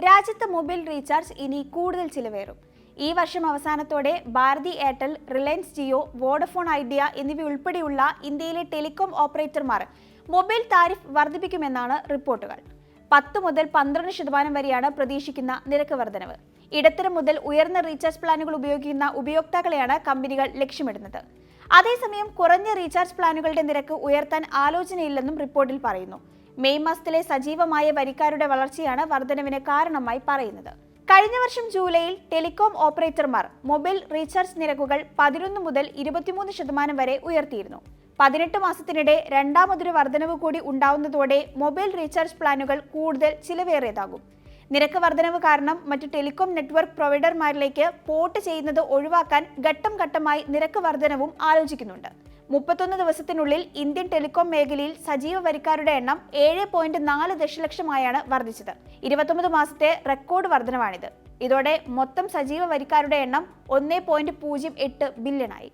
രാജ്യത്ത് mobile recharge ഇനി കൂടുതൽ ചിലവേറും. ഈ വർഷം അവസാനത്തോടെ ഭാരതി എയർടെൽ, റിലയൻസ് ജിയോ, വോഡഫോൺ ഐഡിയ എന്നിവയുൾപ്പെടെയുള്ള ഇന്ത്യയിലെ ടെലികോം ഓപ്പറേറ്റർമാർ മൊബൈൽ താരിഫ് വർദ്ധിപ്പിക്കുമെന്നാണ് റിപ്പോർട്ടുകൾ. 10 മുതൽ 12% വരെയാണ് പ്രതീക്ഷിക്കുന്ന നിരക്ക് വർധനവ്. ഇടത്തരം മുതൽ ഉയർന്ന റീചാർജ് പ്ലാനുകൾ ഉപയോഗിക്കുന്ന ഉപയോക്താക്കളെയാണ് കമ്പനികൾ ലക്ഷ്യമിടുന്നത്. അതേസമയം കുറഞ്ഞ റീചാർജ് പ്ലാനുകളുടെ നിരക്ക് ഉയർത്താൻ ആലോചനയില്ലെന്നും റിപ്പോർട്ടിൽ പറയുന്നു. മെയ് മാസത്തിലെ സജീവമായ വരിക്കാരുടെ വളർച്ചയാണ് വർധനവിന് കാരണമായി പറയുന്നത്. കഴിഞ്ഞ വർഷം ജൂലൈയിൽ ടെലികോം ഓപ്പറേറ്റർമാർ മൊബൈൽ റീചാർജ് നിരക്കുകൾ 11 മുതൽ 23% വരെ ഉയർത്തിയിരുന്നു. 18 മാസത്തിനിടെ രണ്ടാമതൊരു വർധനവ് കൂടി ഉണ്ടാവുന്നതോടെ മൊബൈൽ റീചാർജ് പ്ലാനുകൾ കൂടുതൽ ചിലവേറിയതാകും. നിരക്ക് വർധനവ് കാരണം മറ്റു ടെലികോം നെറ്റ്വർക്ക് പ്രൊവൈഡർമാരിലേക്ക് പോർട്ട് ചെയ്യുന്നത് ഒഴിവാക്കാൻ ഘട്ടം ഘട്ടമായി നിരക്ക് വർധനവും ആലോചിക്കുന്നുണ്ട്. 31 ദിവസത്തിനുള്ളിൽ ഇന്ത്യൻ ടെലികോം മേഖലയിൽ സജീവ വരിക്കാരുടെ എണ്ണം 7.4 ദശലക്ഷമായാണ് വർദ്ധിച്ചത്. 29 മാസത്തെ റെക്കോർഡ് വർധനവാണിത്. ഇതോടെ മൊത്തം സജീവ വരിക്കാരുടെ എണ്ണം 1.08 ബില്യണായി.